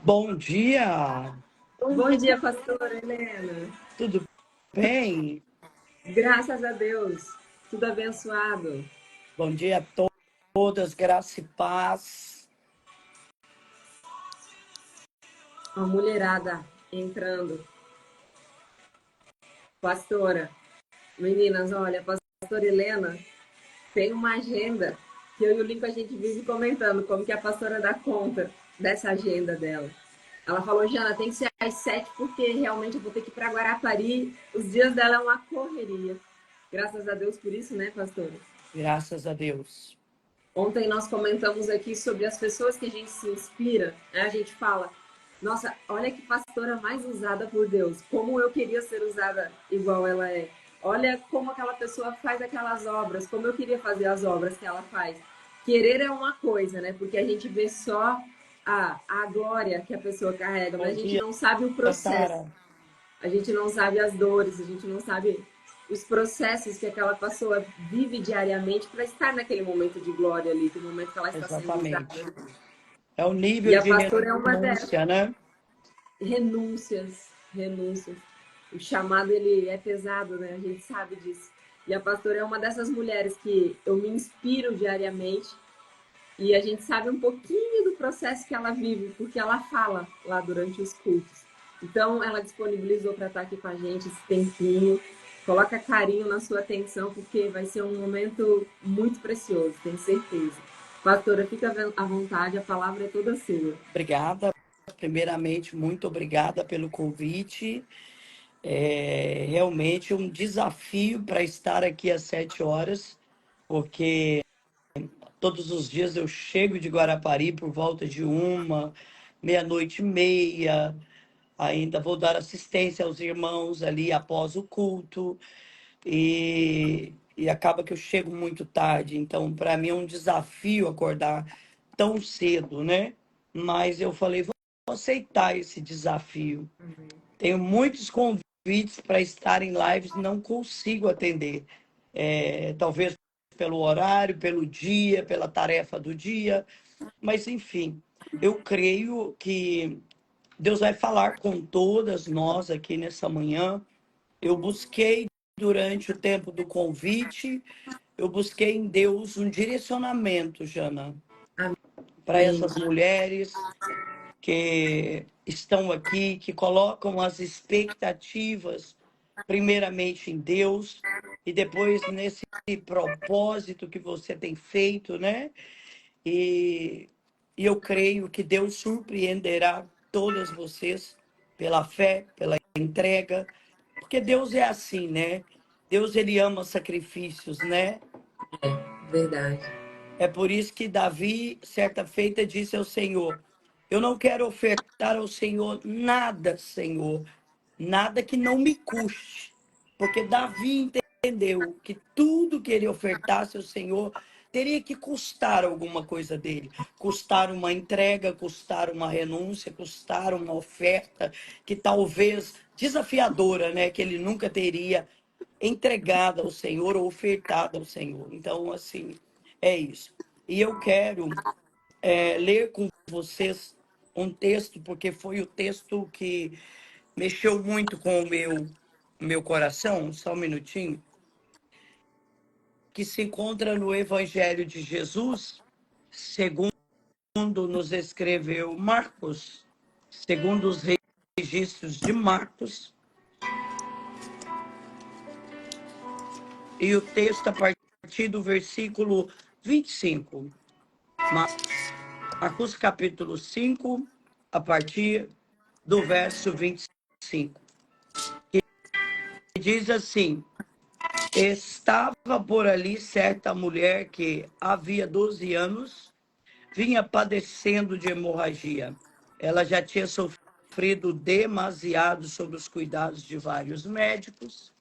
Bom dia! Bom dia, pastora Helena. Tudo bem? Graças a Deus, tudo abençoado. Bom dia a todas, graça e paz. A mulherada entrando. Pastora, meninas, olha, a pastora Helena tem uma agenda que eu e o Lincoln a gente vive comentando como que a pastora dá conta dessa agenda dela. Ela falou, Jana, tem que ser às 7 porque realmente eu vou ter que ir para Guarapari. Os dias dela é uma correria. Graças a Deus por isso, né, pastora? Graças a Deus. Ontem nós comentamos aqui sobre as pessoas que a gente se inspira, né? A gente fala, nossa, olha que pastora mais usada por Deus, como eu queria ser usada igual ela é. Olha como aquela pessoa faz aquelas obras, como eu queria fazer as obras que ela faz. Querer é uma coisa, né? Porque a gente vê só a glória que a pessoa carrega, mas Bom a gente dia, não sabe o processo. Sara. A gente não sabe as dores, a gente não sabe os processos que aquela pessoa vive diariamente para estar naquele momento de glória ali, no momento que ela está sendo usada. Exatamente. É o E nível a de pastora é uma dessas. renúncia, né? Renúncias, renúncias. O chamado, ele é pesado, né? A gente sabe disso. E a pastora é uma dessas mulheres que eu me inspiro diariamente e a gente sabe um pouquinho do processo que ela vive, porque ela fala lá durante os cultos. Então, ela disponibilizou para estar aqui com a gente esse tempinho. Coloca carinho na sua atenção, porque vai ser um momento muito precioso, tenho certeza. Pastora, fica à vontade, a palavra é toda sua. Obrigada. Primeiramente, muito obrigada pelo convite. É realmente um desafio para estar aqui às 7 horas, porque todos os dias eu chego de Guarapari por volta de 1, meia-noite e meia. Ainda vou dar assistência aos irmãos ali após o culto e acaba que eu chego muito tarde. Então, para mim é um desafio acordar tão cedo, né? Mas eu falei, vou aceitar esse desafio. Tenho muitos convites para estar em lives, não consigo atender. Talvez pelo horário, pelo dia, pela tarefa do dia, mas enfim, eu creio que Deus vai falar com todas nós aqui nessa manhã. Eu busquei durante o tempo do convite, eu busquei em Deus um direcionamento, Jana, para Amém. essas mulheres que estão aqui, que colocam as expectativas primeiramente em Deus e depois nesse propósito que você tem feito, né? E, e eu creio que Deus surpreenderá todas vocês pela fé, pela entrega, porque Deus é assim, né? Deus, ele ama sacrifícios, né? Verdade. É por isso que Davi, certa feita, disse ao Senhor: eu não quero ofertar ao Senhor nada, Senhor, nada que não me custe. Porque Davi entendeu que tudo que ele ofertasse ao Senhor teria que custar alguma coisa dele. Custar uma entrega, custar uma renúncia, custar uma oferta que talvez desafiadora, né? Que ele nunca teria entregado ao Senhor ou ofertado ao Senhor. Então, assim, é isso. E eu quero ler com vocês um texto, porque foi o texto que mexeu muito com o meu coração, só um minutinho, que se encontra no Evangelho de Jesus, segundo nos escreveu Marcos, segundo os registros de Marcos, e o texto a partir do versículo 25. Marcos capítulo 5, a partir do verso 25. Que diz assim: estava por ali certa mulher que havia 12 anos vinha padecendo de hemorragia. Ela já tinha sofrido demasiado sob os cuidados de vários médicos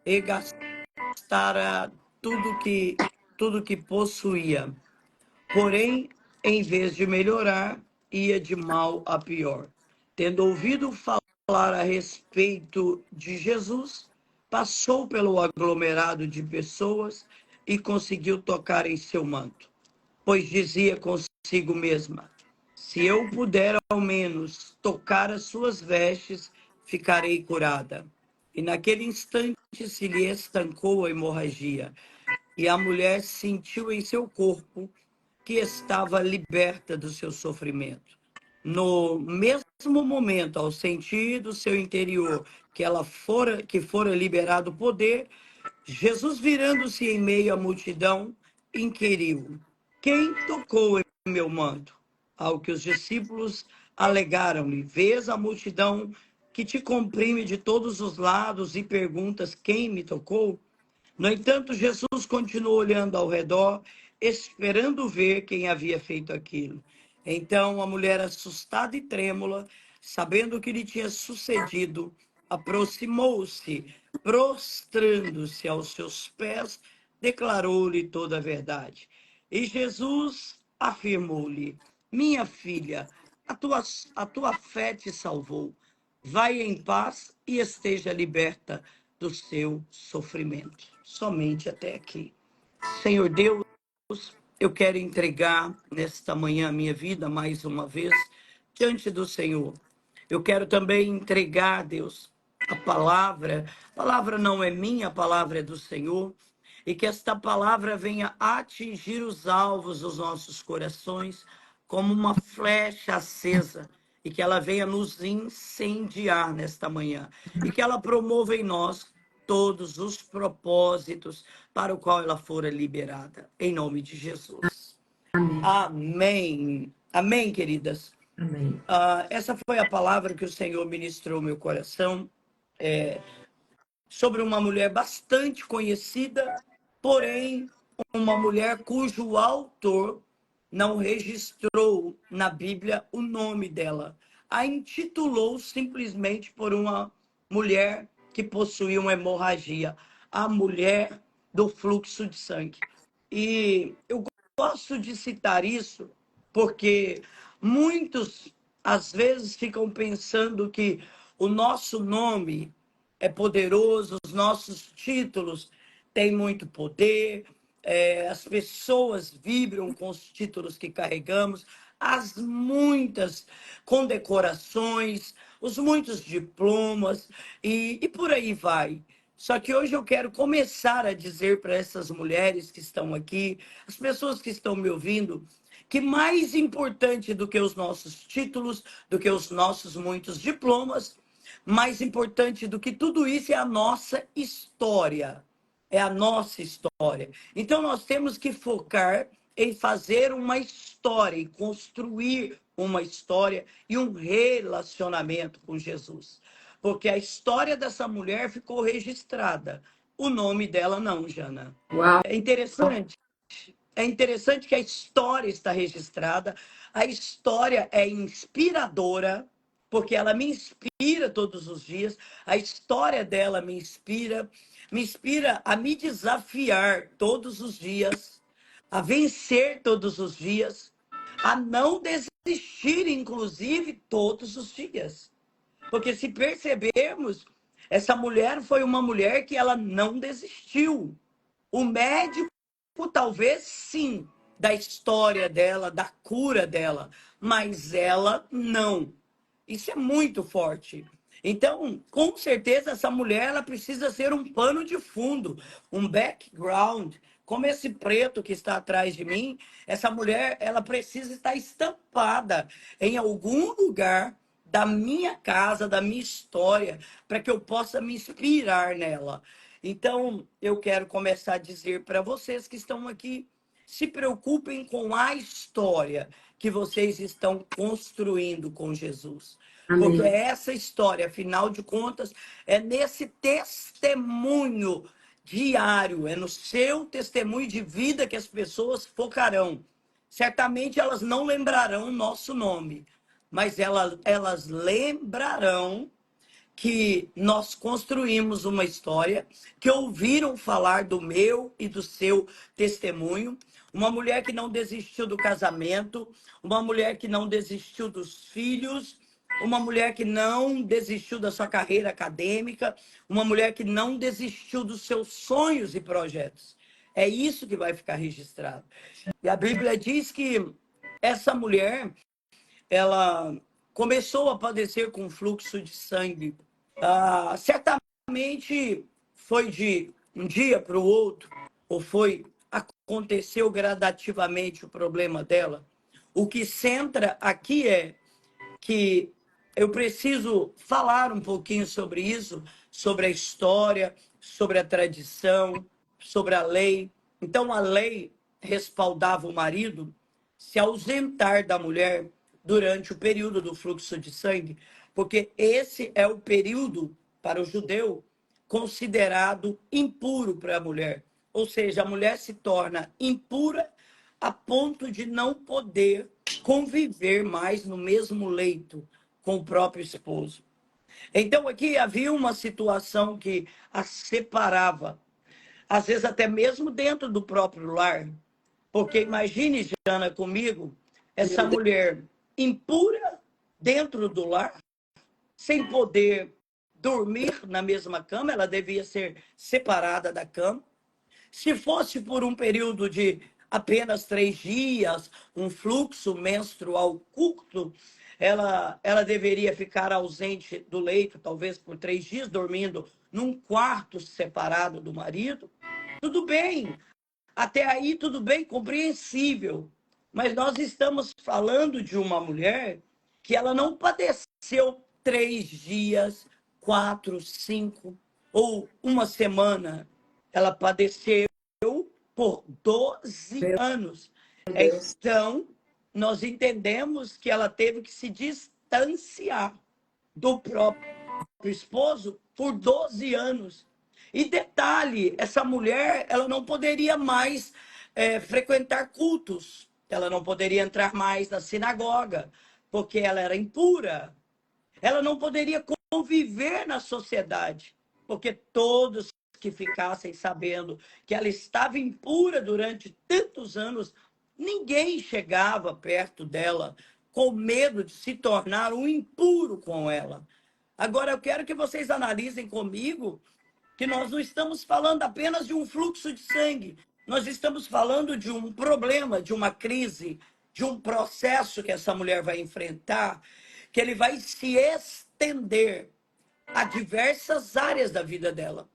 e gastara tudo que possuía. Porém, em vez de melhorar, ia de mal a pior. Tendo ouvido falar a respeito de Jesus, passou pelo aglomerado de pessoas e conseguiu tocar em seu manto, pois dizia consigo mesma: Se eu puder ao menos tocar as suas vestes, ficarei curada. E naquele instante se lhe estancou a hemorragia, e a mulher sentiu em seu corpo que estava liberta do seu sofrimento. No mesmo momento, ao sentir do seu interior que fora liberado o poder, Jesus, virando-se em meio à multidão, inquiriu: quem tocou em meu manto? Ao que os discípulos alegaram-lhe: vês a multidão que te comprime de todos os lados e perguntas: quem me tocou? No entanto, Jesus continuou olhando ao redor, esperando ver quem havia feito aquilo. Então, a mulher, assustada e trêmula, sabendo o que lhe tinha sucedido, aproximou-se, prostrando-se aos seus pés, declarou-lhe toda a verdade. E Jesus afirmou-lhe: minha filha, a tua fé te salvou. Vai em paz e esteja liberta do seu sofrimento. Somente até aqui. Senhor Deus, eu quero entregar nesta manhã a minha vida mais uma vez diante do Senhor. Eu quero também entregar, Deus, a palavra. A palavra não é minha, a palavra é do Senhor. E que esta palavra venha atingir os alvos dos nossos corações como uma flecha acesa. E que ela venha nos incendiar nesta manhã. E que ela promova em nós todos os propósitos para o qual ela fora liberada. Em nome de Jesus. Amém. Amém. Amém, queridas. Amém. Essa foi a palavra que o Senhor ministrou ao meu coração, sobre uma mulher bastante conhecida, porém, uma mulher cujo autor não registrou na Bíblia o nome dela. A intitulou simplesmente por uma mulher que possuía uma hemorragia, a mulher do fluxo de sangue. E eu gosto de citar isso porque muitos, às vezes, ficam pensando que o nosso nome é poderoso, os nossos títulos têm muito poder, as pessoas vibram com os títulos que carregamos, as muitas condecorações, os muitos diplomas e por aí vai. Só que hoje eu quero começar a dizer para essas mulheres que estão aqui, as pessoas que estão me ouvindo, que mais importante do que os nossos títulos, do que os nossos muitos diplomas, mais importante do que tudo isso é a nossa história. É a nossa história. Então nós temos que focar em fazer uma história, em construir uma história e um relacionamento com Jesus. Porque a história dessa mulher ficou registrada. O nome dela não, Jana. Uau. É interessante. É interessante que a história está registrada, a história é inspiradora, porque ela me inspira todos os dias, a história dela me inspira a me desafiar todos os dias, a vencer todos os dias, a não desistir, inclusive, todos os dias. Porque se percebermos, essa mulher foi uma mulher que ela não desistiu. O médico, talvez sim, da história dela, da cura dela, mas ela não. Isso é muito forte. Então, com certeza, essa mulher ela precisa ser um pano de fundo, um background. Como esse preto que está atrás de mim, essa mulher ela precisa estar estampada em algum lugar da minha casa, da minha história, para que eu possa me inspirar nela. Então, eu quero começar a dizer para vocês que estão aqui, se preocupem com a história que vocês estão construindo com Jesus. Porque Amém. essa história, afinal de contas, é nesse testemunho diário, é no seu testemunho de vida que as pessoas focarão. Certamente elas não lembrarão o nosso nome, mas elas lembrarão que nós construímos uma história, que ouviram falar do meu e do seu testemunho. Uma mulher que não desistiu do casamento, uma mulher que não desistiu dos filhos, uma mulher que não desistiu da sua carreira acadêmica, uma mulher que não desistiu dos seus sonhos e projetos. É isso que vai ficar registrado. E a Bíblia diz que essa mulher ela começou a padecer com fluxo de sangue. Certamente foi de um dia para o outro, ou aconteceu gradativamente o problema dela. O que centra aqui é que eu preciso falar um pouquinho sobre isso, sobre a história, sobre a tradição, sobre a lei. Então, a lei respaldava o marido se ausentar da mulher durante o período do fluxo de sangue, porque esse é o período, para o judeu, considerado impuro para a mulher. Ou seja, a mulher se torna impura a ponto de não poder conviver mais no mesmo leito com o próprio esposo. Então, aqui havia uma situação que a separava, às vezes até mesmo dentro do próprio lar. Porque imagine, Jana, comigo, essa Meu Deus. mulher impura dentro do lar, sem poder dormir na mesma cama, ela devia ser separada da cama. Se fosse por um período de apenas 3 dias, um fluxo menstrual curto, ela deveria ficar ausente do leito, talvez por 3 dias, dormindo num quarto separado do marido. Tudo bem, até aí tudo bem, compreensível. Mas nós estamos falando de uma mulher que ela não padeceu 3 dias, 4, 5 ou uma semana. Ela padeceu por 12 Meu anos. Deus. Então, nós entendemos que ela teve que se distanciar do próprio esposo por 12 anos. E detalhe, essa mulher, ela não poderia mais frequentar cultos, ela não poderia entrar mais na sinagoga, porque ela era impura. Ela não poderia conviver na sociedade, porque todos que ficassem sabendo que ela estava impura durante tantos anos, ninguém chegava perto dela com medo de se tornar um impuro com ela. Agora, eu quero que vocês analisem comigo que nós não estamos falando apenas de um fluxo de sangue, nós estamos falando de um problema, de uma crise, de um processo que essa mulher vai enfrentar, que ele vai se estender a diversas áreas da vida dela.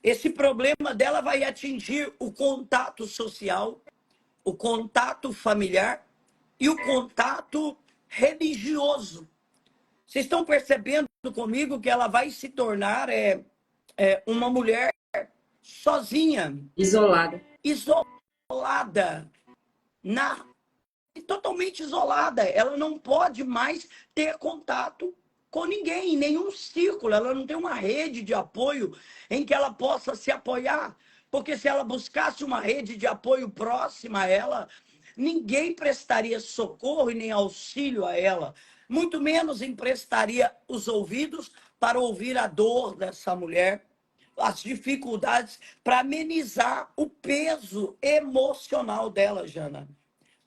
Esse problema dela vai atingir o contato social, o contato familiar e o contato religioso. Vocês estão percebendo comigo que ela vai se tornar uma mulher sozinha, Isolada. isolada, na, totalmente isolada. Ela não pode mais ter contato com ninguém, em nenhum círculo. Ela não tem uma rede de apoio em que ela possa se apoiar. Porque se ela buscasse uma rede de apoio próxima a ela, ninguém prestaria socorro e nem auxílio a ela. Muito menos emprestaria os ouvidos para ouvir a dor dessa mulher, as dificuldades, para amenizar o peso emocional dela, Jana.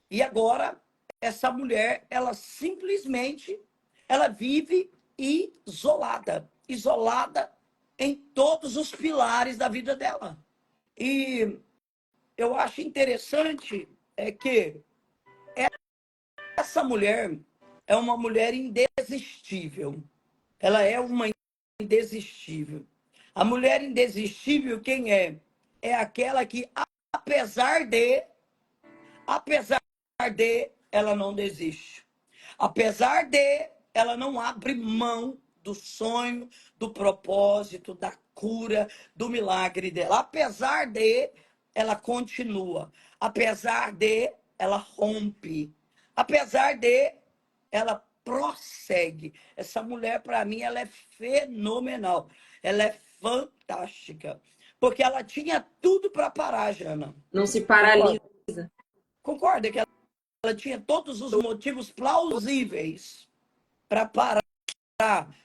E agora, essa mulher, ela simplesmente, ela vive isolada, isolada em todos os pilares da vida dela. E eu acho interessante que essa mulher é uma mulher indesistível. Ela é uma indesistível. A mulher indesistível, quem é? É aquela que, apesar de, ela não desiste. Apesar de, ela não abre mão do sonho, do propósito, da cura, do milagre dela. Apesar de, ela continua. Apesar de, ela rompe. Apesar de, ela prossegue. Essa mulher, para mim, ela é fenomenal. Ela é fantástica. Porque ela tinha tudo para parar, Jana. Não se paralisa. Concorda que ela tinha todos os motivos plausíveis para parar,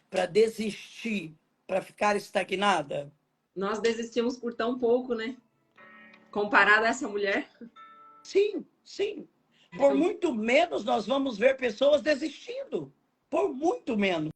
para desistir, para ficar estagnada? Nós desistimos por tão pouco, né? Comparado a essa mulher. Sim, sim. Por muito menos nós vamos ver pessoas desistindo. Por muito menos.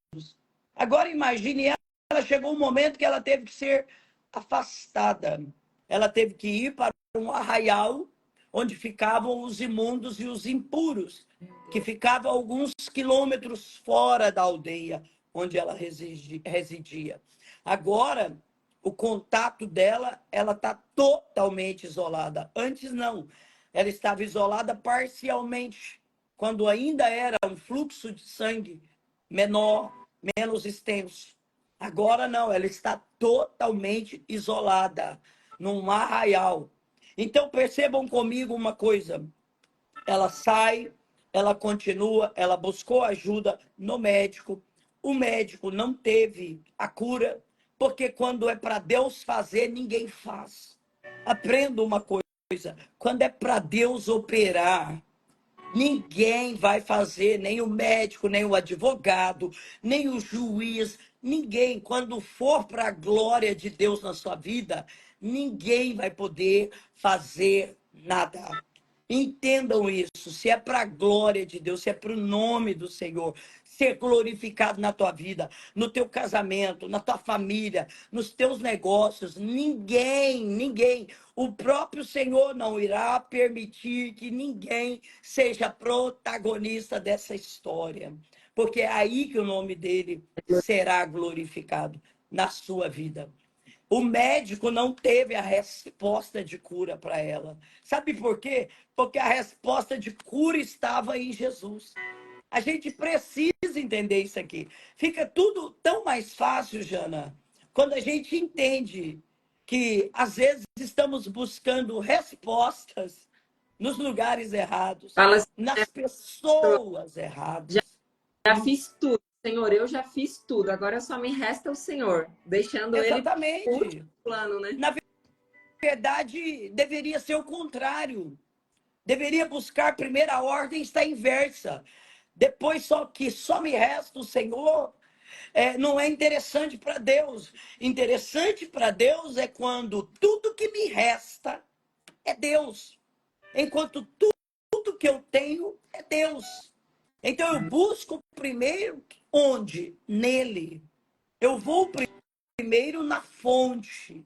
Agora imagine ela chegou um momento que ela teve que ser afastada. Ela teve que ir para um arraial onde ficavam os imundos e os impuros, que ficavam alguns quilômetros fora da aldeia onde ela residia. Agora, o contato dela, ela está totalmente isolada. Antes, não. Ela estava isolada parcialmente, quando ainda era um fluxo de sangue menor, menos extenso. Agora, não. Ela está totalmente isolada, num arraial. Então, percebam comigo uma coisa. Ela sai, ela continua, ela buscou ajuda no médico. O médico não teve a cura, porque quando é para Deus fazer, ninguém faz. Aprenda uma coisa: quando é para Deus operar, ninguém vai fazer, nem o médico, nem o advogado, nem o juiz, ninguém. Quando for para a glória de Deus na sua vida, ninguém vai poder fazer nada. Entendam isso. Se é para a glória de Deus, se é para o nome do Senhor ser glorificado na tua vida, no teu casamento, na tua família, nos teus negócios, ninguém, o próprio Senhor não irá permitir que ninguém seja protagonista dessa história, porque é aí que o nome dele será glorificado na sua vida. O médico não teve a resposta de cura para ela. Sabe por quê? Porque a resposta de cura estava em Jesus. A gente precisa entender isso aqui. Fica tudo tão mais fácil, Jana, quando a gente entende que às vezes estamos buscando respostas nos lugares errados, Fala assim, nas pastor, pessoas erradas. já fiz tudo, Senhor, eu já fiz tudo, agora só me resta o Senhor, deixando ele por último Exatamente. plano, né? Na verdade, deveria ser o contrário. Deveria buscar primeiro a ordem, está inversa. Depois só me resta o Senhor. Não é interessante para Deus. Interessante para Deus é quando tudo que me resta é Deus. Enquanto tudo que eu tenho é Deus. Então eu busco primeiro onde? Nele. Eu vou primeiro na fonte.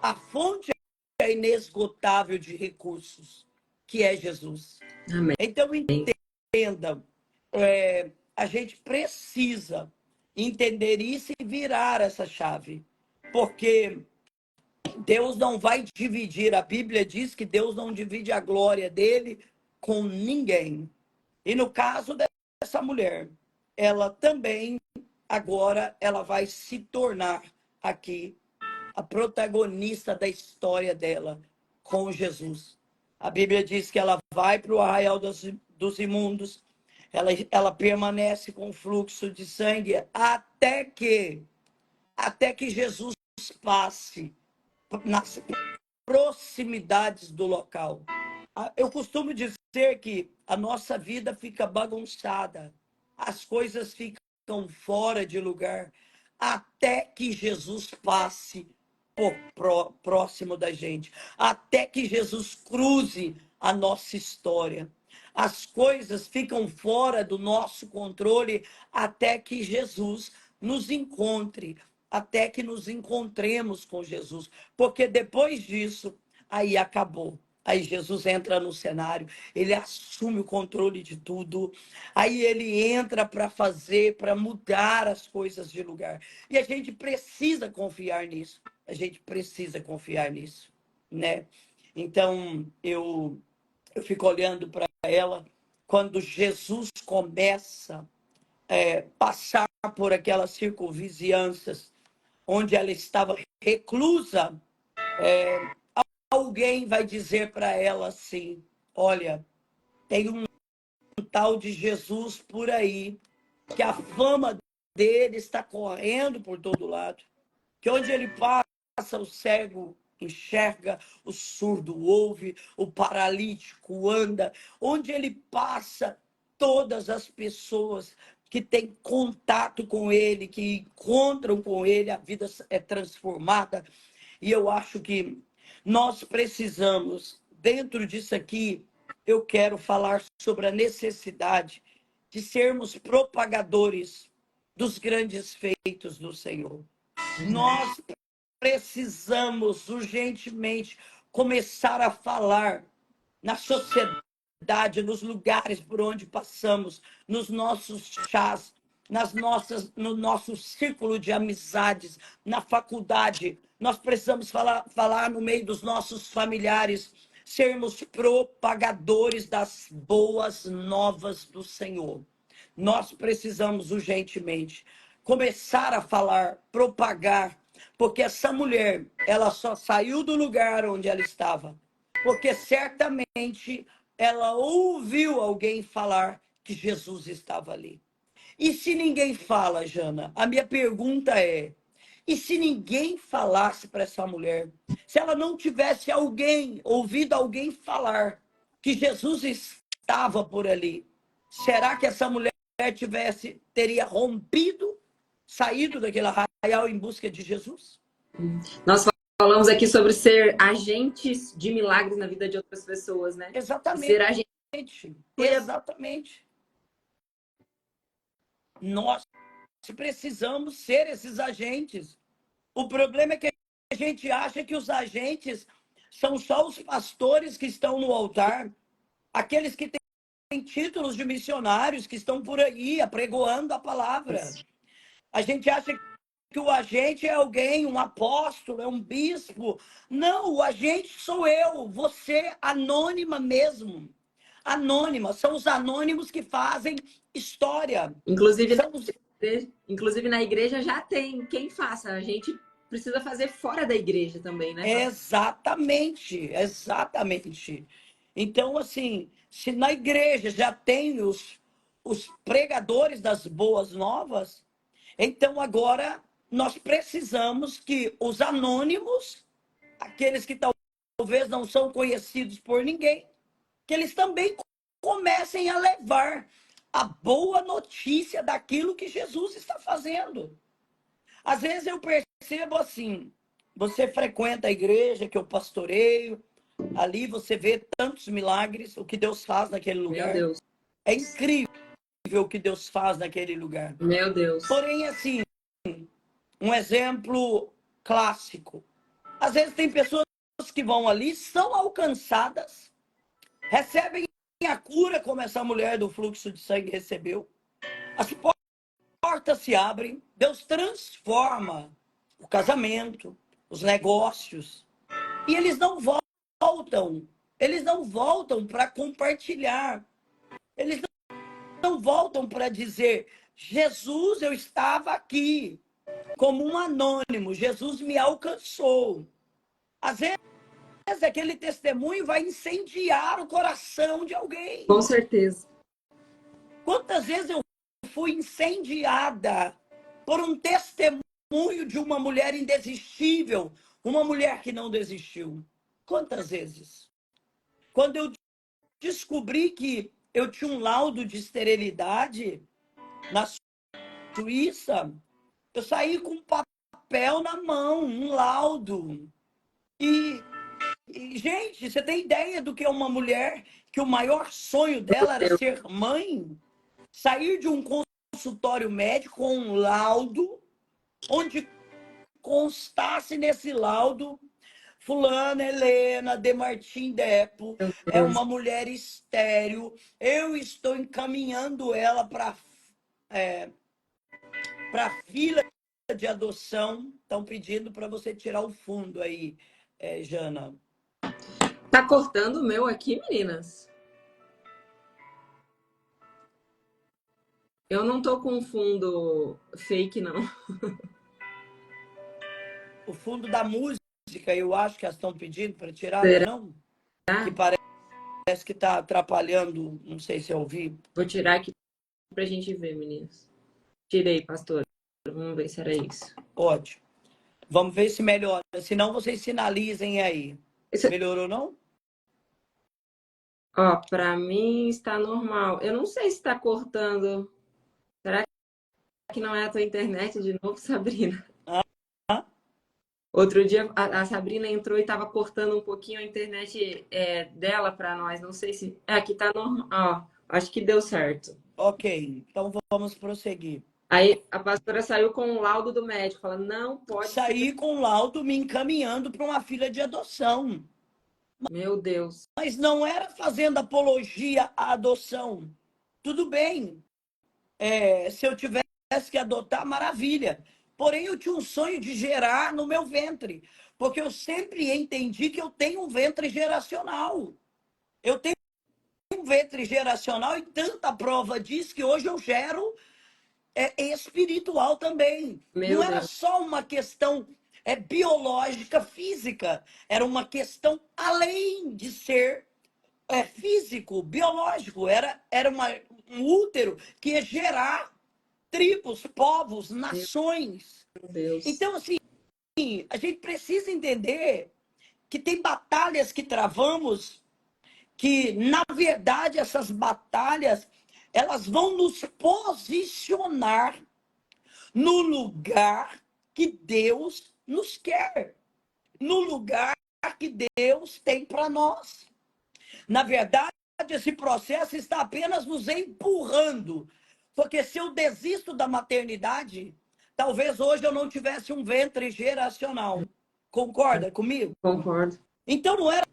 A fonte é inesgotável de recursos, que é Jesus. Amém. Então, entenda, a gente precisa entender isso e virar essa chave, porque Deus não vai dividir, a Bíblia diz que Deus não divide a glória dele com ninguém. E no caso dessa mulher, ela também, agora, ela vai se tornar aqui a protagonista da história dela com Jesus. A Bíblia diz que ela vai para o arraial dos imundos, ela permanece com fluxo de sangue até que Jesus passe nas proximidades do local. Eu costumo dizer que a nossa vida fica bagunçada, as coisas ficam fora de lugar, até que Jesus passe próximo da gente, até que Jesus cruze a nossa história. As coisas ficam fora do nosso controle até que Jesus nos encontre, até que nos encontremos com Jesus, porque depois disso, aí acabou. Aí Jesus entra no cenário, ele assume o controle de tudo, aí ele entra para fazer, para mudar as coisas de lugar. E a gente precisa confiar nisso, a gente precisa confiar nisso, né? Então, eu fico olhando para ela, quando Jesus começa a passar por aquelas circunvizinhanças, onde ela estava reclusa, alguém vai dizer para ela assim: olha, tem um tal de Jesus por aí, que a fama dele está correndo por todo lado, que onde ele passa, o cego enxerga, o surdo ouve, o paralítico anda, onde ele passa, todas as pessoas que têm contato com ele, que encontram com ele, a vida é transformada. E eu acho que nós precisamos, dentro disso aqui, eu quero falar sobre a necessidade de sermos propagadores dos grandes feitos do Senhor. Nós precisamos urgentemente começar a falar na sociedade, nos lugares por onde passamos, nos nossos chás, no nosso círculo de amizades, na faculdade. Nós precisamos falar no meio dos nossos familiares, sermos propagadores das boas novas do Senhor. Nós precisamos urgentemente começar a falar, propagar, porque essa mulher, ela só saiu do lugar onde ela estava, porque certamente ela ouviu alguém falar que Jesus estava ali. E se ninguém fala, Jana, a minha pergunta é: e se ninguém falasse para essa mulher? Se ela não tivesse ouvido alguém falar que Jesus estava por ali, será que essa mulher teria rompido, saído daquele arraial em busca de Jesus? Nós falamos aqui sobre ser agentes de milagres na vida de outras pessoas, né? Exatamente. Ser agente. Exatamente. Nós precisamos ser esses agentes. O problema é que a gente acha que os agentes são só os pastores que estão no altar, aqueles que têm títulos de missionários, que estão por aí apregoando a palavra. A gente acha que o agente é alguém, um apóstolo, é um bispo. Não, o agente sou eu, você, anônima mesmo. Anônima, são os anônimos que fazem história. Inclusive na igreja já tem quem faça. A gente precisa fazer fora da igreja também, né? Exatamente, exatamente. Então, assim, se na igreja já tem os pregadores das boas novas, então agora nós precisamos que os anônimos, aqueles que talvez não são conhecidos por ninguém, que eles também comecem a levar a boa notícia daquilo que Jesus está fazendo. Às vezes eu percebo assim, você frequenta a igreja que eu pastoreio, ali você vê tantos milagres, o que Deus faz naquele lugar. Meu Deus. É incrível o que Deus faz naquele lugar. Meu Deus. Porém, assim, um exemplo clássico. Às vezes tem pessoas que vão ali, são alcançadas, recebem a cura, como essa mulher do fluxo de sangue recebeu. As portas se abrem, Deus transforma o casamento, os negócios, e eles não voltam para compartilhar, eles não voltam para dizer: Jesus, eu estava aqui como um anônimo, Jesus me alcançou. Às vezes aquele testemunho vai incendiar o coração de alguém. Com certeza. Quantas vezes eu fui incendiada por um testemunho de uma mulher indesistível, uma mulher que não desistiu? Quantas vezes? Quando eu descobri que eu tinha um laudo de esterilidade na Suíça, eu saí com um papel na mão, um laudo. E, gente, você tem ideia do que é uma mulher que o maior sonho dela era ser mãe? Sair de um consultório médico com um laudo, onde constasse nesse laudo: fulana Helena de Martim Depo é uma mulher estéril, eu estou encaminhando ela para fila de adoção. Estão pedindo para você tirar o fundo aí, Jana. Tá cortando o meu aqui, meninas? Eu não tô com fundo fake, não. O fundo da música, eu acho que elas estão pedindo para tirar, Será? não? Que parece que está atrapalhando, não sei se eu ouvi. Vou tirar aqui pra gente ver, meninas. Tirei, pastor. Vamos ver se era isso. Ótimo. Vamos ver se melhora. Se não, vocês sinalizem aí. Melhorou, não? Ó, pra mim está normal. Eu não sei se está cortando. Será que não é a tua internet de novo, Sabrina? Outro dia a Sabrina entrou e estava cortando um pouquinho a internet dela para nós. Não sei se. Aqui tá normal. Ó, acho que deu certo. Ok, então vamos prosseguir. Aí a pastora saiu com o laudo do médico, falando: não pode sair com o laudo me encaminhando para uma fila de adoção. Meu Deus. Mas não era fazendo apologia à adoção. Tudo bem, se eu tivesse que adotar, maravilha. Porém, eu tinha um sonho de gerar no meu ventre, porque eu sempre entendi que eu tenho um ventre geracional. Eu tenho um ventre geracional e tanta prova diz que hoje eu gero espiritual também. Não Meu era Deus. só uma questão biológica, física, era uma questão além de ser físico, biológico, um útero que ia gerar tribos, povos, Meu nações. Deus. Então, assim, a gente precisa entender que tem batalhas que travamos, que, na verdade, essas batalhas, elas vão nos posicionar no lugar que Deus nos quer, no lugar que Deus tem para nós. Na verdade, esse processo está apenas nos empurrando. Porque se eu desisto da maternidade, talvez hoje eu não tivesse um ventre geracional. Concorda comigo? Concordo. Então não era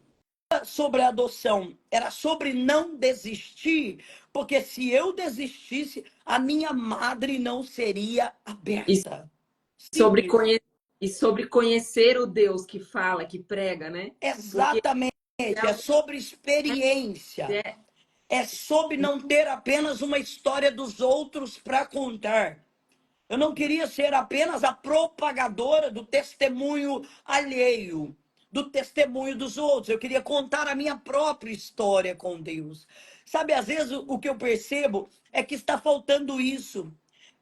sobre a adoção, era sobre não desistir, porque se eu desistisse, a minha madre não seria E aberta. sobre, Simples. e sobre conhecer o Deus que fala, que prega, né? Porque Exatamente. É sobre experiência. é, É sobre não ter apenas uma história dos outros para contar. Eu não queria ser apenas a propagadora do testemunho alheio, do testemunho dos outros. Eu queria contar a minha própria história com Deus. Sabe, às vezes o que eu percebo é que está faltando isso.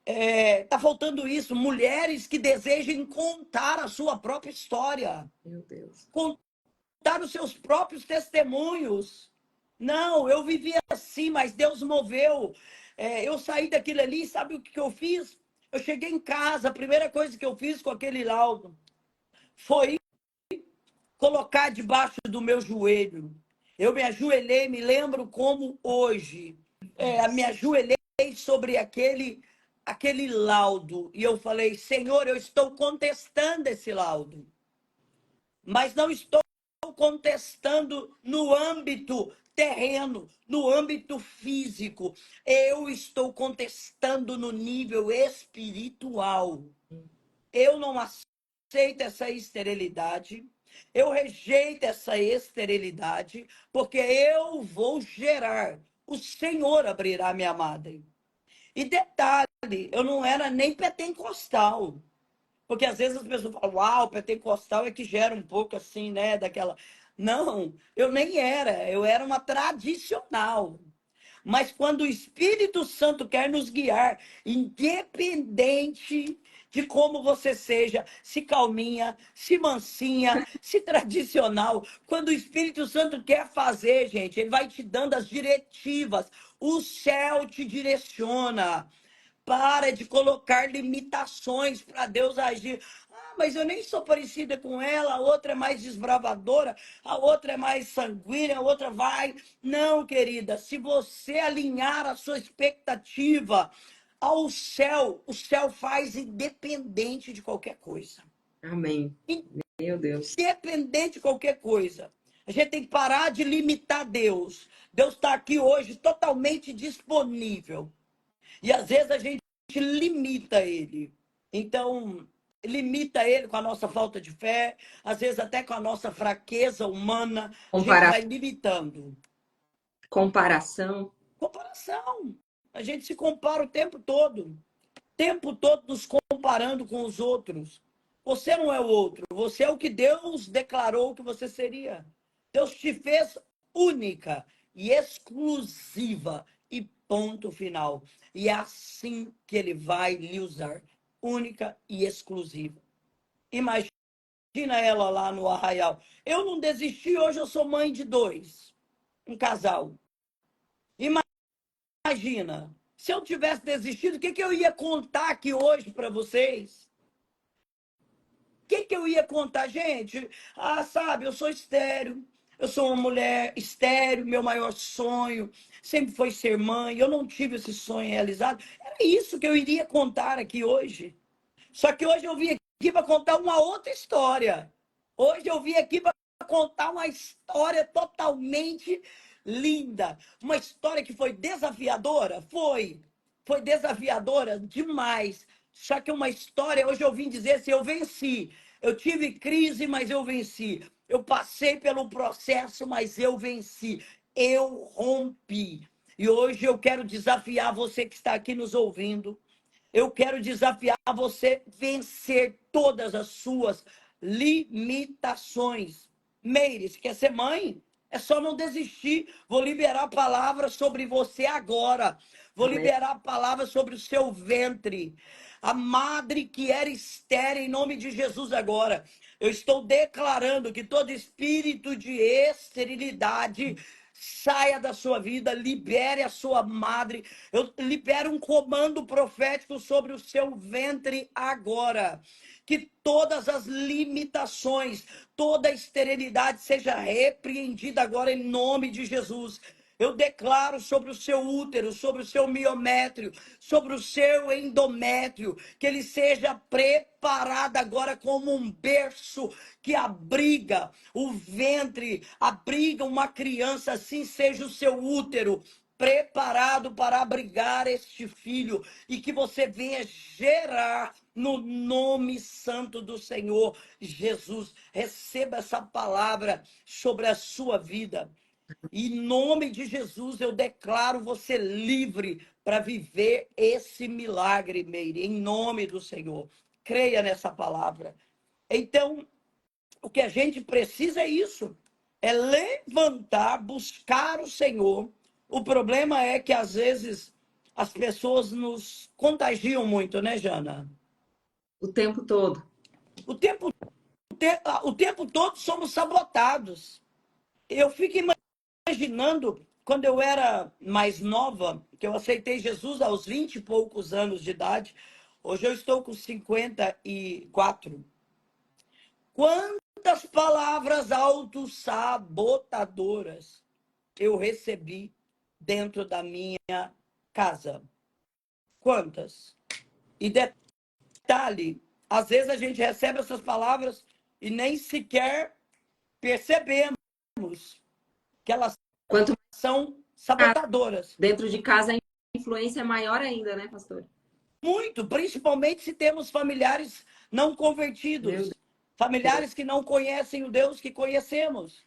Está faltando isso. Mulheres que desejem contar a sua própria história, meu Deus. contar os seus próprios testemunhos. Não, eu vivia assim, mas Deus moveu. Eu saí daquilo ali, sabe o que eu fiz? Eu cheguei em casa, a primeira coisa que eu fiz com aquele laudo foi colocar debaixo do meu joelho. Eu me ajoelhei, me lembro como hoje. Me ajoelhei sobre aquele laudo e eu falei: Senhor, eu estou contestando esse laudo, mas não estou contestando no âmbito terreno, no âmbito físico. Eu estou contestando no nível espiritual. Eu não aceito essa esterilidade. Eu rejeito essa esterilidade, porque eu vou gerar. O Senhor abrirá minha madre. E detalhe, eu não era nem pentecostal. Porque às vezes as pessoas falam, uau, pentecostal é que gera um pouco assim, né? Daquela. Não, eu nem era, eu era uma tradicional. Mas quando o Espírito Santo quer nos guiar, independente de como você seja, se calminha, se mansinha, se tradicional, quando o Espírito Santo quer fazer, gente, ele vai te dando as diretivas. O céu te direciona. Para de colocar limitações para Deus agir. Ah, mas eu nem sou parecida com ela, a outra é mais desbravadora, a outra é mais sanguínea, a outra vai. Não, querida, se você alinhar a sua expectativa ao céu, o céu faz independente de qualquer coisa. Amém. Meu Deus. Independente de qualquer coisa. A gente tem que parar de limitar Deus. Deus está aqui hoje totalmente disponível. E às vezes a gente limita ele. Então, limita ele com a nossa falta de fé, às vezes até com a nossa fraqueza humana, a gente Compara... vai limitando. Comparação. Comparação. A gente se compara o tempo todo nos comparando com os outros. Você não é o outro, você é o que Deus declarou que você seria. Deus te fez única e exclusiva e ponto final. E é assim que ele vai lhe usar, única e exclusiva. Imagina ela lá no arraial. Eu não desisti, hoje eu sou mãe de dois, um casal. Imagina, se eu tivesse desistido, o que, que eu ia contar aqui hoje para vocês? O que, que eu ia contar, gente? Ah, sabe, eu sou estéril, eu sou uma mulher estéril, meu maior sonho sempre foi ser mãe, eu não tive esse sonho realizado. Era isso que eu iria contar aqui hoje. Só que hoje eu vim aqui para contar uma outra história. Hoje eu vim aqui para contar uma história totalmente linda. Uma história que foi desafiadora? Foi. Foi desafiadora demais. Só que uma história, hoje eu vim dizer assim, eu venci. Eu tive crise, mas eu venci. Eu passei pelo processo, mas eu venci. Eu rompi. E hoje eu quero desafiar você que está aqui nos ouvindo. Eu quero desafiar você a vencer todas as suas limitações. Meire, quer ser mãe? É só não desistir. Vou liberar a palavra sobre você agora. Vou Amém. liberar a palavra sobre o seu ventre. A madre que era estéril, em nome de Jesus agora. Eu estou declarando que todo espírito de esterilidade saia da sua vida, libere a sua madre. Eu libero um comando profético sobre o seu ventre agora. Que todas as limitações, toda a esterilidade seja repreendida agora em nome de Jesus. Eu declaro sobre o seu útero, sobre o seu miométrio, sobre o seu endométrio, que ele seja preparado agora como um berço que abriga o ventre, abriga uma criança, assim seja o seu útero, preparado para abrigar este filho e que você venha gerar no nome santo do Senhor Jesus. Receba essa palavra sobre a sua vida. Em nome de Jesus, eu declaro você livre para viver esse milagre, Meire, em nome do Senhor. Creia nessa palavra. Então, o que a gente precisa é isso: é levantar, buscar o Senhor. O problema é que, às vezes, as pessoas nos contagiam muito, né, Jana? O tempo todo. O tempo, o tempo todo somos sabotados. Eu fico imaginando, quando eu era mais nova, que eu aceitei Jesus aos 20 e poucos anos de idade. Hoje eu estou com 54. Quantas palavras autossabotadoras eu recebi dentro da minha casa? Quantas? E detalhe, às vezes a gente recebe essas palavras e nem sequer percebemos que elas Quanto são mais sabotadoras. dentro de casa, a influência é maior ainda, né, pastor? Muito, principalmente se temos familiares não Meu convertidos, Deus. familiares que não conhecem o Deus que conhecemos.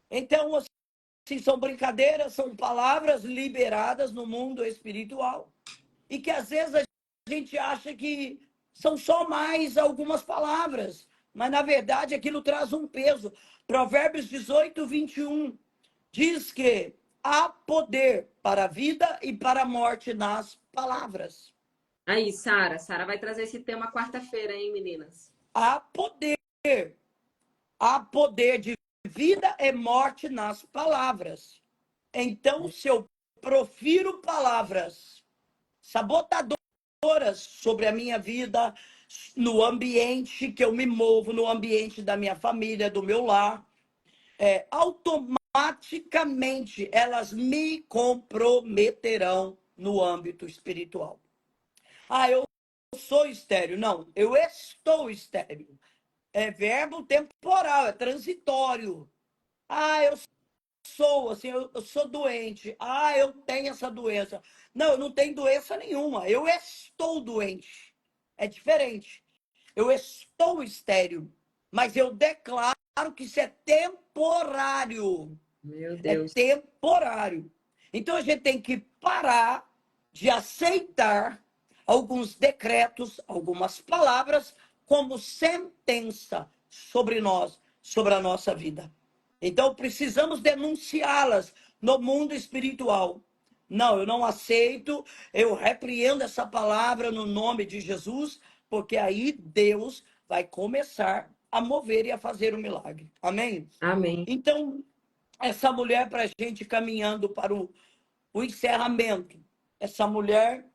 Então, assim, são brincadeiras, são palavras liberadas no mundo espiritual e que às vezes a gente acha que são só mais algumas palavras, mas na verdade aquilo traz um peso. Provérbios 18:21 diz que há poder para a vida e para a morte nas palavras. Aí, Sara. Sara vai trazer esse tema quarta-feira, hein, meninas? Há poder. Há poder de vida e morte nas palavras. Então, se eu profiro palavras sabotadoras sobre a minha vida, no ambiente que eu me movo, no ambiente da minha família, do meu lar, automaticamente elas me comprometerão no âmbito espiritual. Ah, eu sou estéril. Não, eu estou estéril. É verbo temporal, é transitório. Ah, eu sou, assim, eu sou doente. Ah, eu tenho essa doença. Não, eu não tenho doença nenhuma. Eu estou doente. É diferente. Eu estou estéril. Mas eu declaro que isso é temporário. Meu É Deus. temporário. Então a gente tem que parar de aceitar alguns decretos, algumas palavras como sentença sobre nós, sobre a nossa vida. Então precisamos denunciá-las no mundo espiritual. Não, eu não aceito, eu repreendo essa palavra no nome de Jesus, porque aí Deus vai começar a mover e a fazer o milagre. Amém? Amém. Então, essa mulher, para a gente caminhando para o encerramento, essa mulher,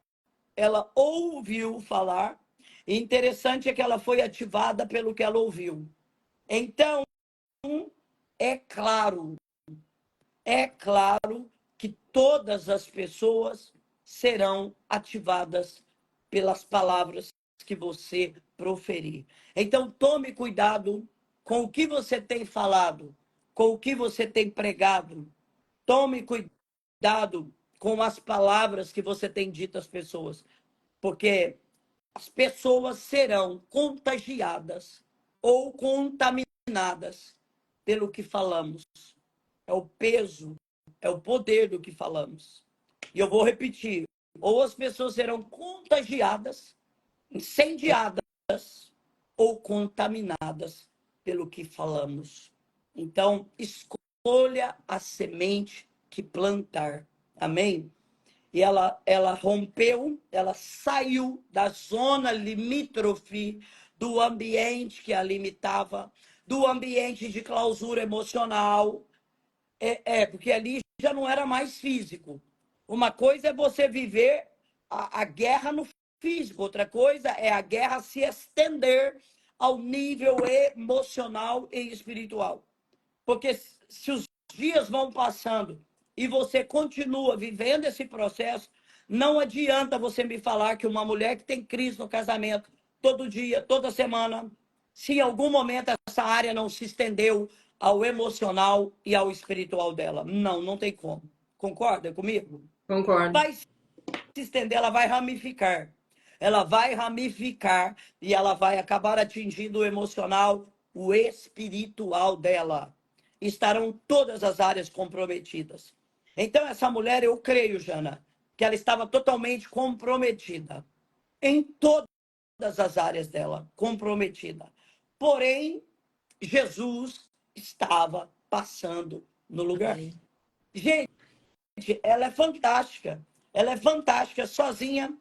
ela ouviu falar, e interessante é que ela foi ativada pelo que ela ouviu. Então, é claro, é claro que todas as pessoas serão ativadas pelas palavras que você proferir. Então, tome cuidado com o que você tem falado. com o que você tem pregado. Tome cuidado com as palavras que você tem dito às pessoas, porque as pessoas serão contagiadas ou contaminadas pelo que falamos. É o peso, é o poder do que falamos. E eu vou repetir: ou as pessoas serão contagiadas, incendiadas ou contaminadas pelo que falamos. Então, escolha a semente que plantar. Amém? E ela rompeu, ela saiu da zona limítrofe do ambiente que a limitava, do ambiente de clausura emocional. Porque ali já não era mais físico. Uma coisa é você viver a guerra no físico, outra coisa é a guerra se estender ao nível emocional e espiritual. Porque se os dias vão passando e você continua vivendo esse processo, não adianta você me falar que uma mulher que tem crise no casamento, todo dia, toda semana, se em algum momento essa área não se estendeu ao emocional e ao espiritual dela. Não, não tem como. Concorda comigo? Concordo. Vai se estender, ela vai ramificar. Ela vai ramificar e ela vai acabar atingindo o emocional, o espiritual dela. Estarão todas as áreas comprometidas. Então, essa mulher, eu creio, Jana, que ela estava totalmente comprometida em todas as áreas dela, comprometida. Porém, Jesus estava passando no lugar. Gente, ela é fantástica. Ela é fantástica, sozinha,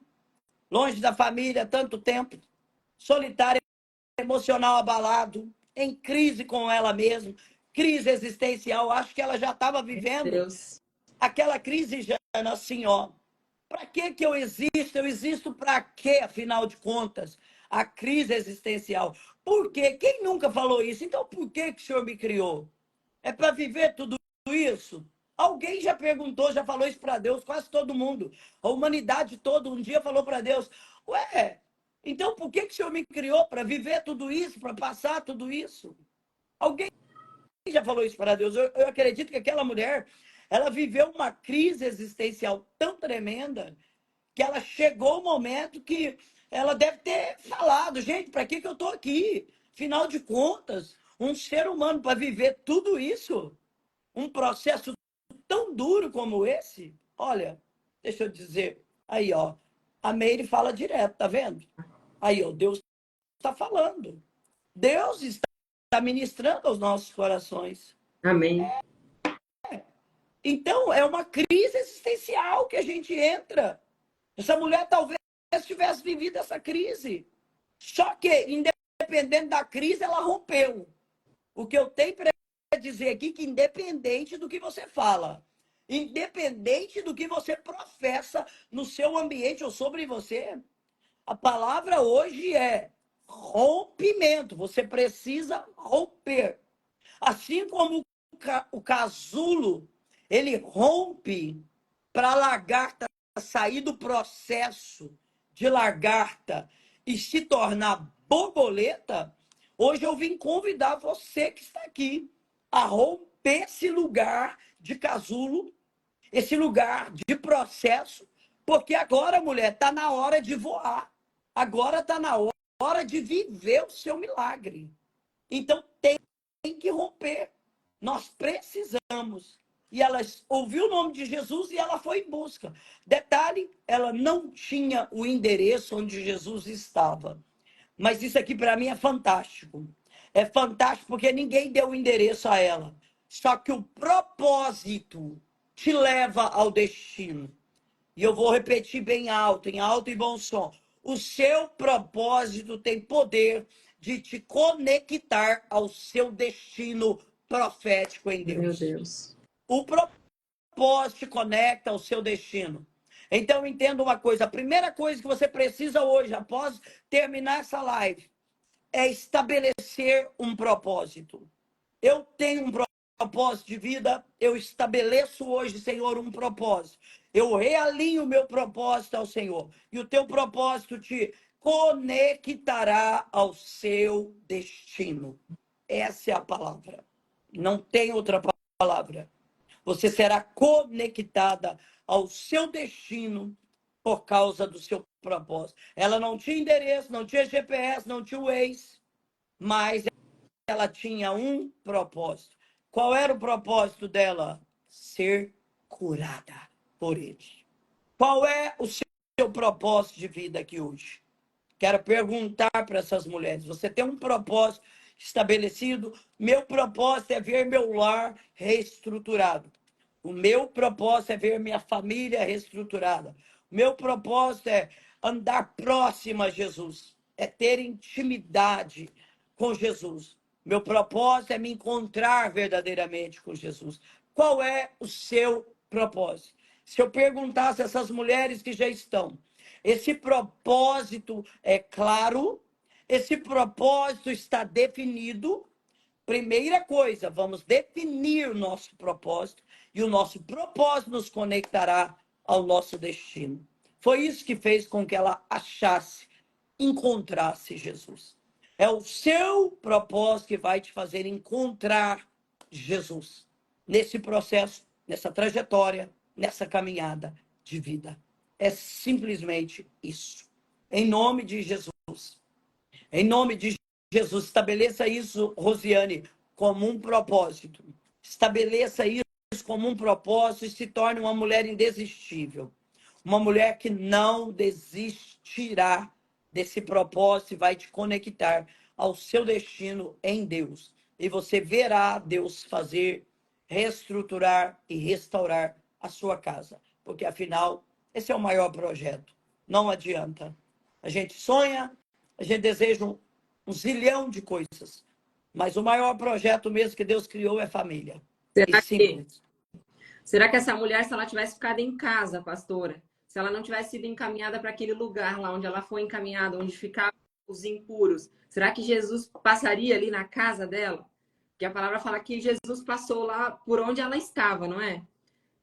longe da família, tanto tempo, solitária, emocional abalado, em crise com ela mesma, crise existencial. Acho que ela já estava vivendo Deus. aquela crise, Jana, assim, ó. Para que eu existo? Eu existo para quê, afinal de contas? A crise existencial. Por quê? Quem nunca falou isso? Então, por que o Senhor me criou? É para viver tudo isso? Alguém já perguntou, já falou isso para Deus, quase todo mundo. A humanidade toda um dia falou para Deus: ué, então por que o Senhor me criou? Para viver tudo isso, para passar tudo isso? Alguém já falou isso para Deus? Eu acredito que aquela mulher, ela viveu uma crise existencial tão tremenda que ela chegou o momento que ela deve ter falado: gente, para que eu estou aqui? Afinal de contas, um ser humano para viver tudo isso, um processo tão duro como esse, olha, deixa eu dizer, aí, ó, a Meire fala direto, tá vendo? Aí, ó, Deus está falando. Deus está ministrando aos nossos corações. Amém. Então, é uma crise existencial que a gente entra. Essa mulher talvez tivesse vivido essa crise. Só que, independente da crise, ela rompeu. O que eu tenho para dizer aqui é que, independente do que você fala, independente do que você professa no seu ambiente ou sobre você, a palavra hoje é rompimento. Você precisa romper. Assim como o casulo, ele rompe para a lagarta sair do processo de lagarta e se tornar borboleta, hoje eu vim convidar você que está aqui a romper esse lugar de casulo, esse lugar de processo, porque agora, mulher, está na hora de voar. Agora está na hora de viver o seu milagre. Então tem que romper. Nós precisamos. E ela ouviu o nome de Jesus e ela foi em busca. Detalhe, ela não tinha o endereço onde Jesus estava. Mas isso aqui para mim é fantástico. É fantástico porque ninguém deu o endereço a ela. Só que o propósito te leva ao destino. E eu vou repetir bem alto, em alto e bom som. O seu propósito tem poder de te conectar ao seu destino profético em Meu Deus. Deus. O propósito te conecta ao seu destino. Então, entenda uma coisa: a primeira coisa que você precisa hoje, após terminar essa live, é estabelecer um propósito. Eu tenho um propósito de vida, eu estabeleço hoje, Senhor, um propósito. Eu realinho o meu propósito ao Senhor. E o teu propósito te conectará ao seu destino. Essa é a palavra. Não tem outra palavra. Você será conectada ao seu destino por causa do seu propósito. Ela não tinha endereço, não tinha GPS, não tinha Waze, mas ela tinha um propósito. Qual era o propósito dela? Ser curada por ele. Qual é o seu propósito de vida aqui hoje? Quero perguntar para essas mulheres: você tem um propósito estabelecido? Meu propósito é ver meu lar reestruturado. O meu propósito é ver minha família reestruturada. O meu propósito é andar próximo a Jesus, é ter intimidade com Jesus. Meu propósito é me encontrar verdadeiramente com Jesus. Qual é o seu propósito? Se eu perguntasse a essas mulheres que já estão, esse propósito é claro, esse propósito está definido. Primeira coisa, vamos definir o nosso propósito e o nosso propósito nos conectará ao nosso destino. Foi isso que fez com que ela achasse, encontrasse Jesus. É o seu propósito que vai te fazer encontrar Jesus nesse processo, nessa trajetória, nessa caminhada de vida. É simplesmente isso. Em nome de Jesus. Em nome de Jesus, estabeleça isso, Rosiane, como um propósito. Estabeleça isso como um propósito e se torne uma mulher indesistível. Uma mulher que não desistirá desse propósito e vai te conectar ao seu destino em Deus. E você verá Deus fazer, reestruturar e restaurar a sua casa. Porque, afinal, esse é o maior projeto. Não adianta. A gente sonha, a gente deseja um zilhão de coisas. Mas o maior projeto mesmo que Deus criou é família. E Será que, simples. será que essa mulher, se ela tivesse ficado em casa, pastora, se ela não tivesse sido encaminhada para aquele lugar lá onde ela foi encaminhada, onde ficavam os impuros, será que Jesus passaria ali na casa dela? Porque a palavra fala que Jesus passou lá por onde ela estava, não é?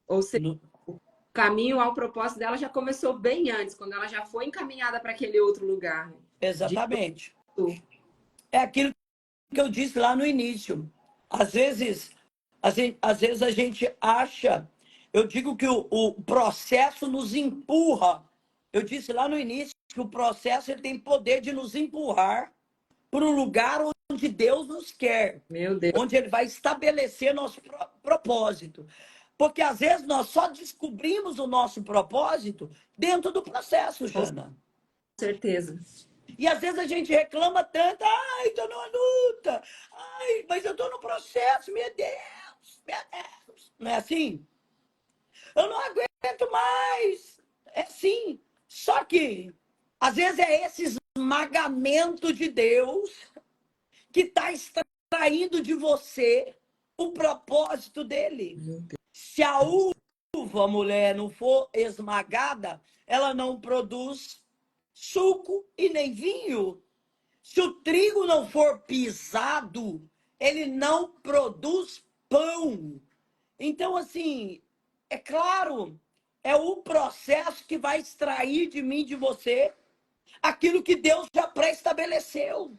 Ou seja, No- o caminho ao propósito dela já começou bem antes, quando ela já foi encaminhada para aquele outro lugar, né? De Exatamente. tudo. É aquilo que eu disse lá no início. Às vezes a gente acha, eu digo que o processo nos empurra. Eu disse lá no início que o processo ele tem poder de nos empurrar para um lugar onde Deus nos quer, Meu Deus, onde Ele vai estabelecer nosso propósito. Porque às vezes nós só descobrimos o nosso propósito dentro do processo, com Jana. certeza. E às vezes a gente reclama tanto, ai, estou numa luta, ai, mas eu estou no processo, meu Deus, meu Deus. Não é assim? Eu não aguento mais. É sim. Só que, às vezes é esse esmagamento de Deus que está extraindo de você o propósito dele. Meu Deus. Se a uva, mulher, não for esmagada, ela não produz suco e nem vinho. Se o trigo não for pisado, ele não produz pão. Então, assim, é claro, é o processo que vai extrair de mim, de você, aquilo que Deus já pré-estabeleceu.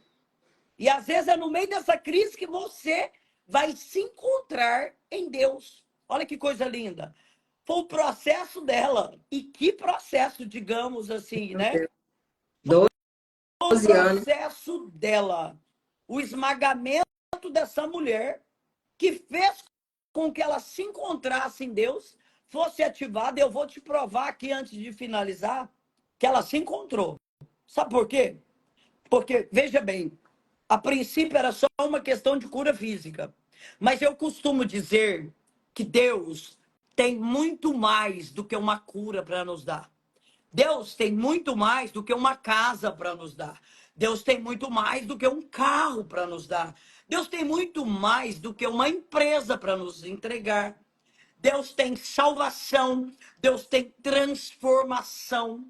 E às vezes é no meio dessa crise que você vai se encontrar em Deus. Olha que coisa linda. Foi o processo dela. E que processo, digamos assim, Meu né? Deus. O 12 anos. processo dela. O esmagamento dessa mulher que fez com que ela se encontrasse em Deus, fosse ativada. Eu vou te provar aqui antes de finalizar que ela se encontrou. Sabe por quê? Porque, veja bem, a princípio era só uma questão de cura física. Mas eu costumo dizer que Deus tem muito mais do que uma cura para nos dar. Deus tem muito mais do que uma casa para nos dar. Deus tem muito mais do que um carro para nos dar. Deus tem muito mais do que uma empresa para nos entregar. Deus tem salvação. Deus tem transformação.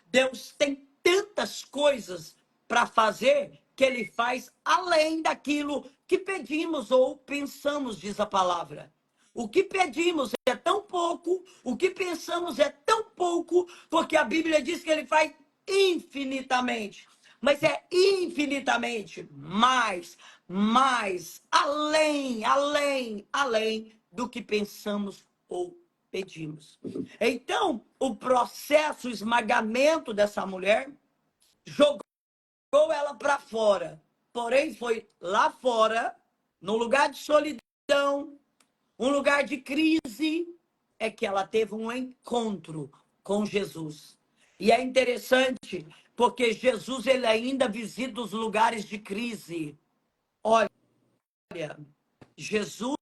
Deus tem tantas coisas para fazer que ele faz além daquilo que pedimos ou pensamos, diz a palavra. O que pedimos é tão pouco, o que pensamos é tão pouco, porque a Bíblia diz que ele faz infinitamente. Mas é infinitamente mais, mais, além do que pensamos ou pedimos. Então, o processo, o esmagamento dessa mulher jogou ela para fora. Porém, foi lá fora, num lugar de solidão, um lugar de crise, é que ela teve um encontro com Jesus. E é interessante, porque Jesus ele ainda visita os lugares de crise. Olha, Jesus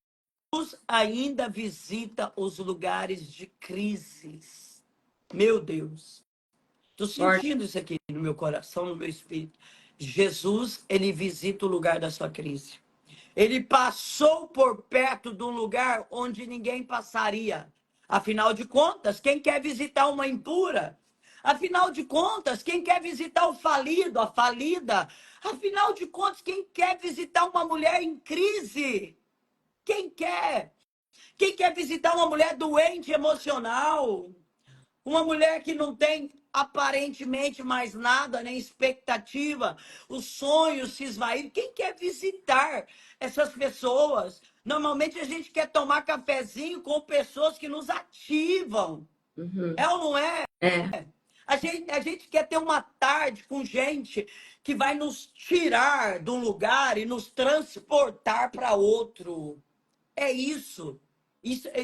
ainda visita os lugares de crises. Meu Deus. Estou sentindo isso aqui no meu coração, no meu espírito. Jesus, ele visita o lugar da sua crise. Ele passou por perto de um lugar onde ninguém passaria. Afinal de contas, quem quer visitar uma impura? Afinal de contas, quem quer visitar o falido, a falida? Afinal de contas, quem quer visitar uma mulher em crise? Quem quer? Quem quer visitar uma mulher doente emocional? Uma mulher que não tem aparentemente mais nada, nem expectativa, os sonhos se esvaíram. Quem quer visitar essas pessoas? Normalmente a gente quer tomar cafezinho com pessoas que nos ativam. É ou não é? É. A gente quer ter uma tarde com gente que vai nos tirar de um lugar e nos transportar para outro. É isso.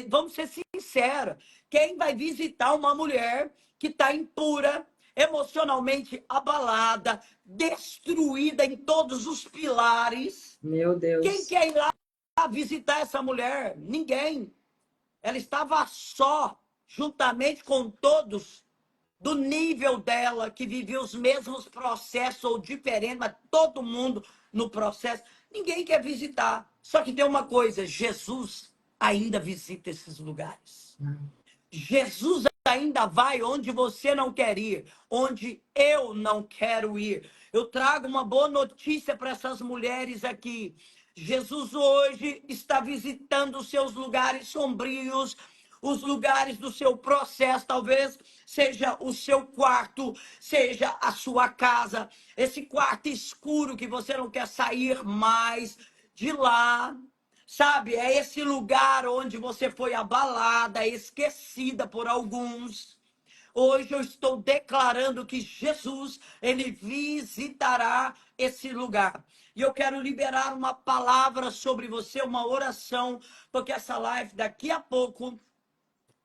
Vamos ser sinceros. Quem vai visitar uma mulher que está impura, emocionalmente abalada, destruída em todos os pilares? Meu Quem Deus. quer ir lá visitar essa mulher? Ninguém. Ela estava só, juntamente com todos do nível dela, que vivia os mesmos processos ou diferentes, mas todo mundo no processo. Ninguém quer visitar. Só que tem uma coisa: Jesus ainda visita esses lugares. Jesus ainda vai onde você não quer ir, onde eu não quero ir. Eu trago uma boa notícia para essas mulheres aqui. Jesus hoje está visitando os seus lugares sombrios, os lugares do seu processo, talvez seja o seu quarto, seja a sua casa, esse quarto escuro que você não quer sair mais de lá. Sabe, é esse lugar onde você foi abalada, esquecida por alguns. Hoje eu estou declarando que Jesus, ele visitará esse lugar. E eu quero liberar uma palavra sobre você, uma oração, porque essa live daqui a pouco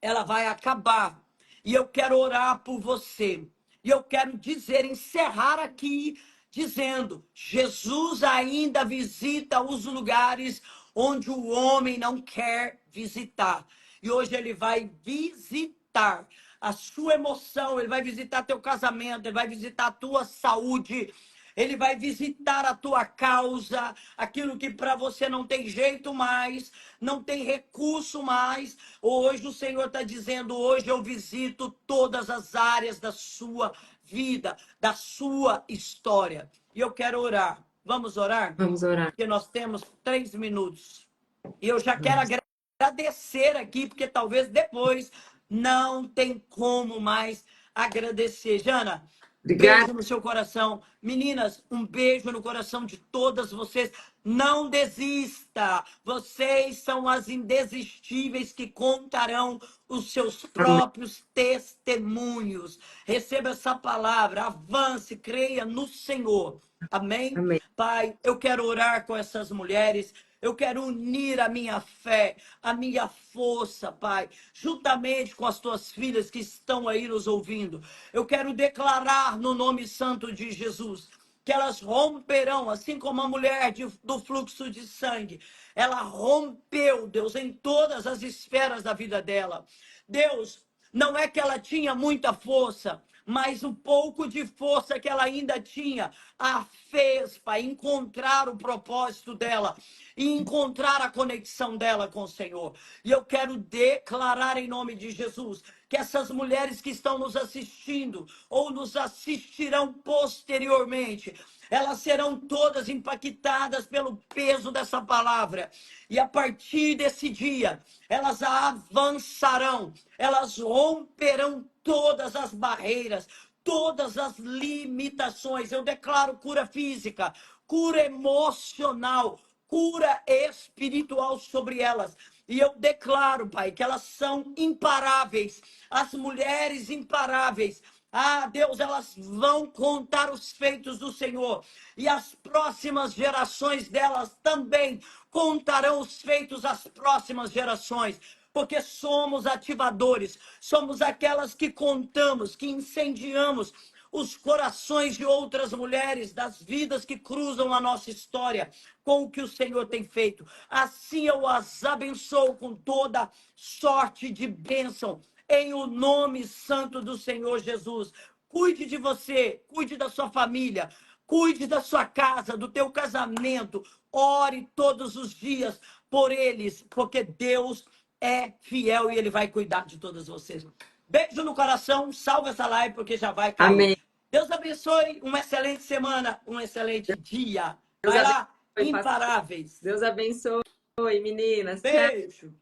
ela vai acabar. E eu quero orar por você. E eu quero dizer, encerrar aqui, dizendo: Jesus ainda visita os lugares onde o homem não quer visitar. E hoje ele vai visitar a sua emoção, ele vai visitar teu casamento, ele vai visitar a tua saúde, ele vai visitar a tua causa, aquilo que para você não tem jeito mais, não tem recurso mais. Hoje o Senhor está dizendo: hoje eu visito todas as áreas da sua vida, da sua história. E eu quero orar. Vamos orar? Vamos orar. Porque nós temos 3 minutos. E eu já quero agradecer aqui, porque talvez depois não tem como mais agradecer. Jana, Obrigada. beijo no seu coração. Meninas, um beijo no coração de todas vocês. Não desista. Vocês são as indesistíveis que contarão os seus Amém. próprios testemunhos. Receba essa palavra. Avance, creia no Senhor. Amém? Amém. Pai, eu quero orar com essas mulheres. Eu quero unir a minha fé, a minha força, Pai, juntamente com as tuas filhas que estão aí nos ouvindo. Eu quero declarar no nome santo de Jesus que elas romperão, assim como a mulher do fluxo de sangue. Ela rompeu, Deus, em todas as esferas da vida dela. Deus, não é que ela tinha muita força, mas o pouco de força que ela ainda tinha, a fez para encontrar o propósito dela e encontrar a conexão dela com o Senhor. E eu quero declarar em nome de Jesus que essas mulheres que estão nos assistindo ou nos assistirão posteriormente, elas serão todas impactadas pelo peso dessa palavra. E a partir desse dia, elas avançarão, elas romperão todas as barreiras, todas as limitações. Eu declaro cura física, cura emocional, cura espiritual sobre elas. E eu declaro, Pai, que elas são imparáveis, as mulheres imparáveis. Ah, Deus, elas vão contar os feitos do Senhor. E as próximas gerações delas também contarão os feitos às próximas gerações. Porque somos ativadores, somos aquelas que contamos, que incendiamos os corações de outras mulheres, das vidas que cruzam a nossa história com o que o Senhor tem feito. Assim eu as abençoo com toda sorte de bênção, em o nome santo do Senhor Jesus. Cuide de você, cuide da sua família, cuide da sua casa, do teu casamento. Ore todos os dias por eles, porque Deus é fiel e ele vai cuidar de todas vocês. Beijo no coração, salva essa live porque já vai cair. Amém. Deus abençoe, uma excelente semana, um excelente dia. Deus Vai lá, abençoe, pastor. imparáveis. Deus abençoe, meninas. Tchau. Beijo.